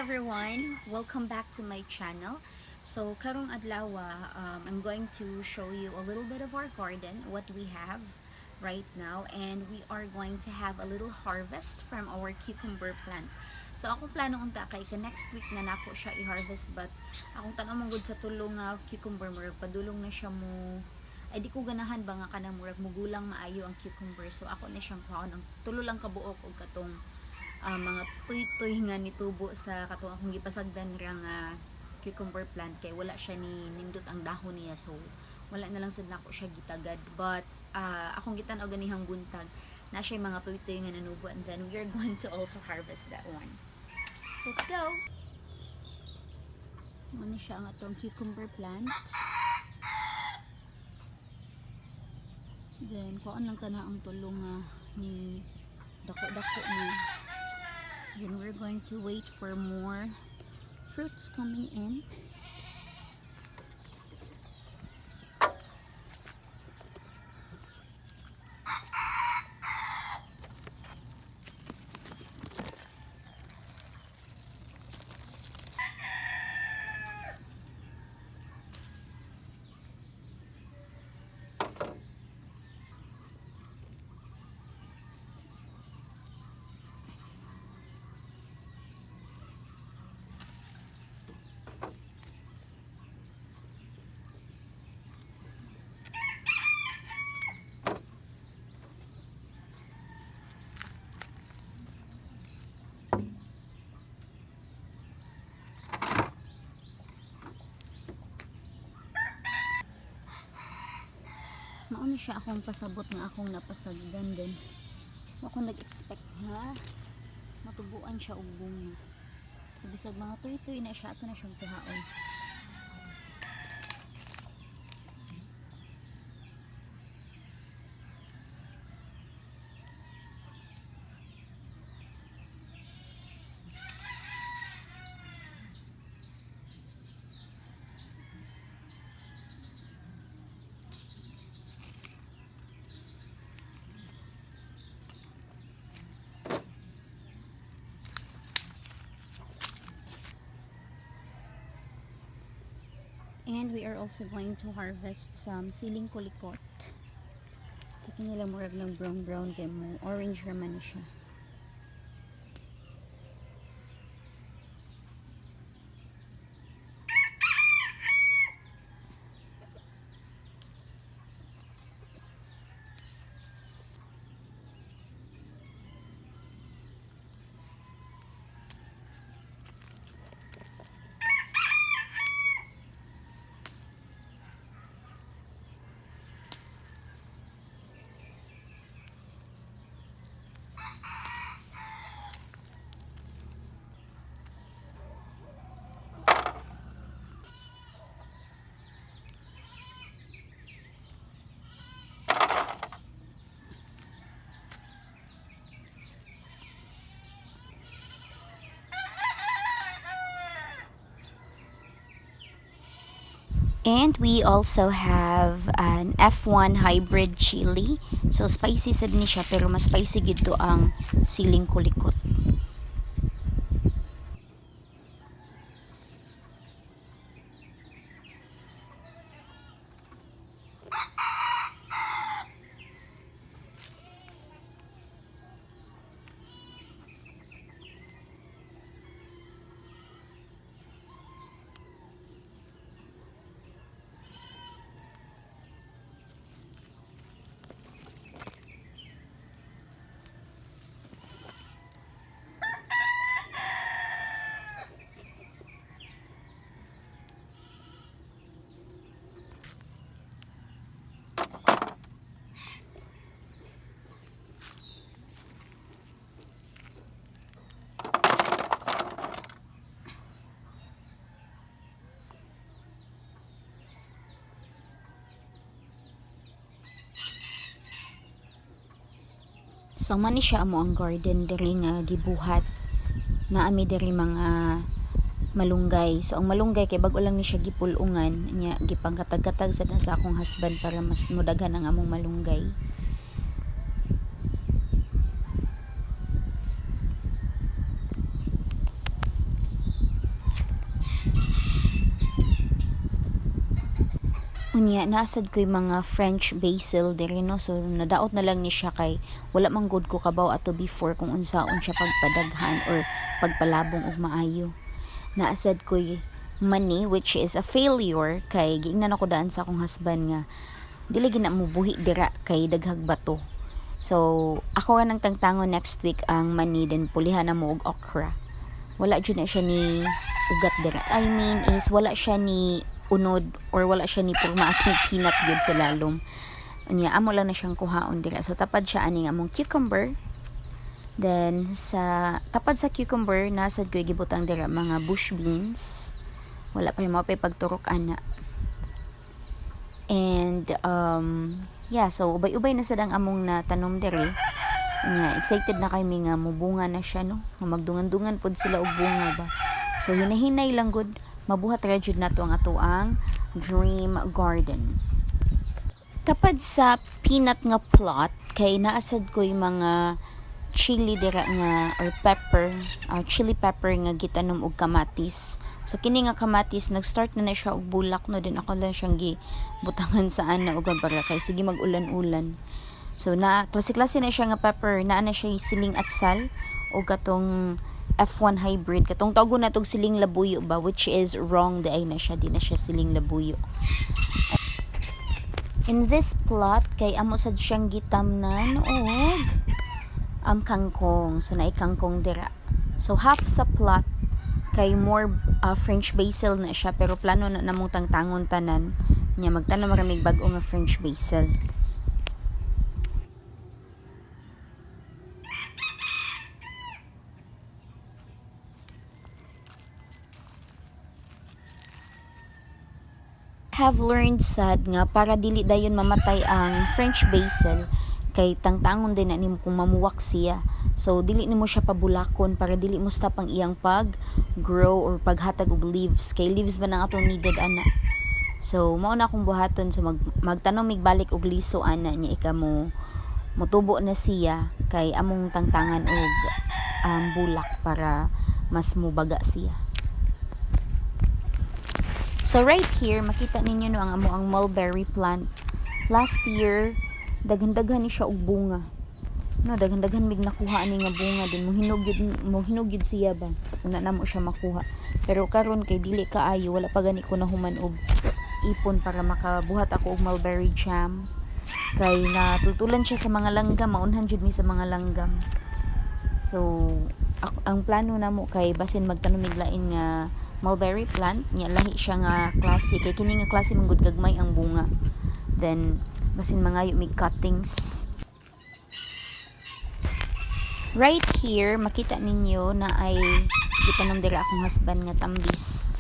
everyone, welcome back to my channel. So karong adlaw, I'm going to show you a little bit of our garden, what we have right now, and we are going to have a little harvest from our cucumber plant. So ako plano unta kay next week na nako siya i-harvest, but akong tanong mong good sa tulong nga cucumber murag padulong na siya mo ay di ko ganahan ba nga kanang murag mugulang maayo ang cucumber. So ako na siyang kuhaon ang tulo lang kabuok og katong mga tuy-tuy nga nitubo sa katong akong gipasagdan ra nga cucumber plant kay wala siya ni nindot ang dahon niya, so wala na lang sad nako siya gitagad. But akong gitan-og ganihang buntag na siya mga tuy-tuy nga nanubo, and then we are going to also harvest that one. Let's go. Ano siya ang atong cucumber plant. Then kuan lang tana ang tulong ni dako-dako ni. Then we're going to wait for more fruits coming in. Mauni siya akong pasabot nga akong napasagdan din. Ako nag-expect nga matubuan siya og bunga. So bisag mga tuy-tuy na siya, ato na siyang kuhaon. And we are also going to harvest some siling kulikot. So kinila murag ng brown kay mo orange raman siya. And we also have an F1 hybrid chili. So spicy sad ni siya, pero mas spicy gito ang siling kulikot. So man siya amo ang garden diri nga gibuhat. Naami diri mga malunggay. So ang malunggay kay bag-o lang ni siya gipulungan, nya gipangkatag-katag sad na sa akong husband para mas mudagan ang among malunggay. Unya, naasad ko'y mga French basil diri no. So, nadaot na lang ni siya kay wala man good ko kabaw ato before kung unsaon siya pagpadaghan or pagpalabong og maayo. Naasad ko'y money which is a failure kay giingnan ako daan sa akong husband nga dili gina mo buhi dira kay daghag bato. So, ako ra nang tangtangon next week ang money then pulihan na mo og okra. Wala jud na siya ni ugat dira. I mean is wala siya ni unod or wala siya ni purma atong peanut gyud sa lalom. Unya amo lang na siyang kuhaon dira. So tapad siya ani nga among cucumber. Then sa tapad sa cucumber nasad ko gibutang dira mga bush beans. Wala pa mo pa pagturok ana. And yeah, so ubay-ubay na sad ang among natanom diri. Unya excited na kami nga mubunga na siya no. Magdungan-dungan pod sila og bunga ba. So hinahinay lang gud mabuhat ra jud nato ang atoang dream garden. Tapad sa peanut nga plot kay naasad ko'y mga chili dira nga or pepper, chili pepper nga gitanom og kamatis. So kini nga kamatis nag-start na siya og bulak no din ako lang siyang gibutangan sa ana og para kay sige mag-ulan-ulan. So na klase-klase na siya nga pepper, naa na siya siling atsal o katong F1 hybrid katong tawgo na tong siling labuyo ba which is wrong di na siya di na siya siling labuyo. In this plot kay amo sad siyang gitamnan og kangkong, so naay kangkong dira. So half sa plot kay more French basil na siya pero plano na namong tangtangon tanan nya magtanom ra mig bag-o nga French basil. Have learned sad nga para dili dayon mamatay ang French basil kay tangtangon din na nimo kung mamuwak siya. So dili nimo siya pabulakon para dili mo stop ang iyang pag grow or paghatag og leaves kay leaves ba nang atong needed ana. So mao na akong buhaton so magtanom mig balik og liso ana nya ika mo motubo na siya kay among tangtangan og bulak para mas mubaga siya. So right here, makita ninyo no ang amo ang mulberry plant. Last year, daghan-daghan ni siya og bunga. No, daghan-daghan mig nakuha ani nga bunga din mo hinugid siya ba. Una na mo siya makuha. Pero karon kay dili kaayo, wala pa gani ko nahuman og ipon para makabuhat ako og mulberry jam. Kay natutulan siya sa mga langgam, maunhan jud mi sa mga langgam. So, ang plano namo kay basin magtanom mig lain nga mulberry plant nya lahi siya nga klase kay kini nga klase manggod gagmay ang bunga then basin mangayo mig cuttings. Right here makita ninyo na ay gitanom dira akong husband nga tambis.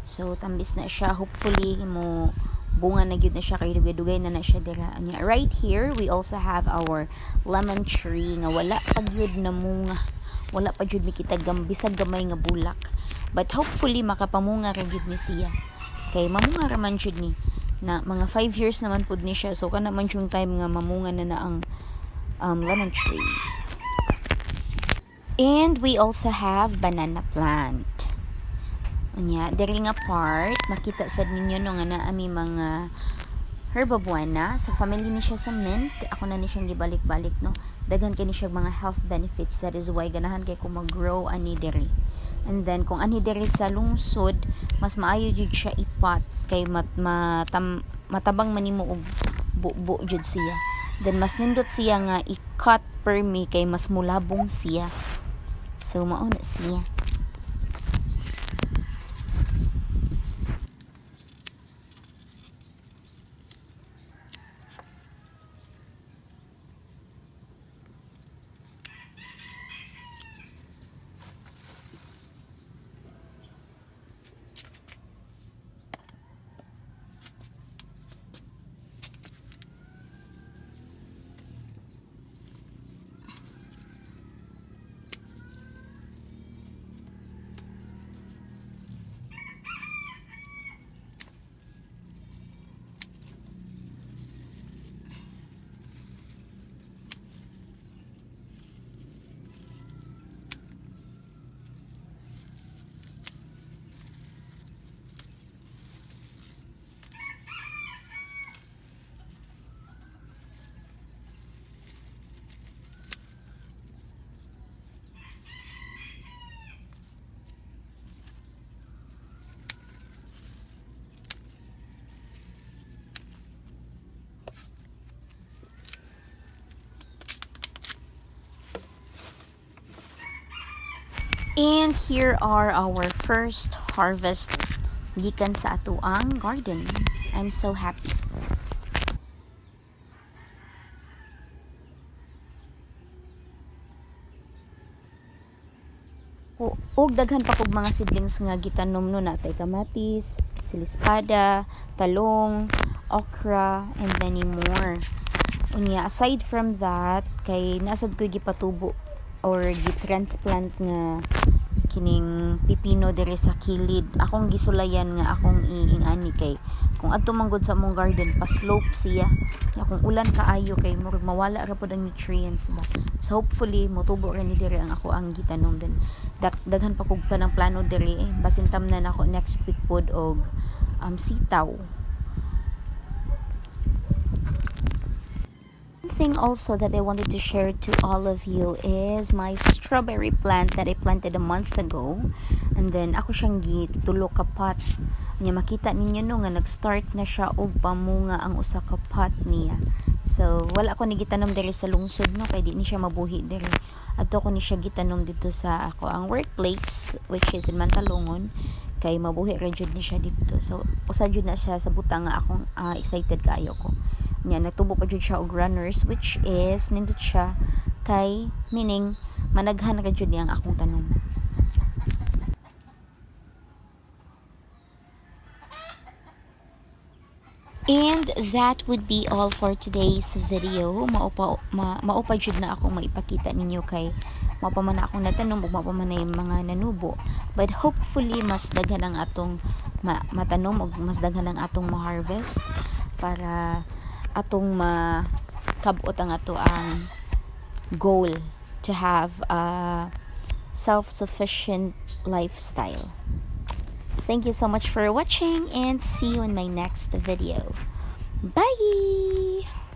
So tambis na siya, hopefully mo bunga na gyud na siya kay dugay-dugay na siya dira. Nya right here we also have our lemon tree nga wala pa gyud na munga, wala pa jud mikita bisag gamay nga bulak. But hopefully makapamunga ra gyud ni siya. Kay mamunga ra man jud ni na mga 5 years naman pud ni siya. So kana man yung time nga mamunga na ang lemon tree. And we also have banana plant. Unya, diri nga part makita sad ninyo no nga naa mi mga herba buena. So family ni siya sa mint. Ako na ni siyang gibalik-balik no. Daghan kay ni siya mga health benefits. That is why ganahan kay ko mag-grow ani diri. And then kung ani diri sa lungsod, mas maayo jud siya ipat kay matabang manimo og buo jud siya. Then mas nindot siya nga i-cut per me kay mas mulabong siya. So mao na siya. And here are our first harvest gikan sa atuang garden. I'm so happy. Og daghan pa kog mga seedlings nga gitanom no, natay kamatis, silispada, talong, okra, and many more. Unya, aside from that, kay nasad ko gipatubo or gitransplant nga kining pipino diri sa kilid. Akong gisulayan nga akong iingani kay kung adto manggod sa among garden pa slope siya. Kung ulan kaayo kay murag mawala ra pod ang nutrients ba. So hopefully motubo ra ni diri ang ako ang gitanom din. Daghan pa kog kanang plano diri basin tamnan ako next week pod og sitaw. Thing also that I wanted to share to all of you is my strawberry plant that I planted a month ago, and then ako siyang gitulo ka pot niya. Makita ninyo no nga nag-start na siya og pamunga ang usa ka pot niya. So wala ko ni gitanom diri sa lungsod no, kay di ni siya mabuhi diri. Adto ko ni siya gitanom dito sa ako ang workplace, which is in Mantalongon, kay mabuhi ra jud ni siya dito. So usa jud na siya sa butang nga akong excited kaayo ko. Nya nagtubo pa jud siya og runners, which is nindot siya kay meaning managhan ra jud niya ang akong tanom. And that would be all for today's video. Maupa jud na akong maipakita ninyo kay maupa man na akong natanom ug maupa man na yung mga nanubo. But hopefully mas daghan ang atong matanom ug mas daghan ang atong ma-harvest para atong makabot ang ato ang goal to have a self-sufficient lifestyle. Thank you so much for watching and see you in my next video. Bye!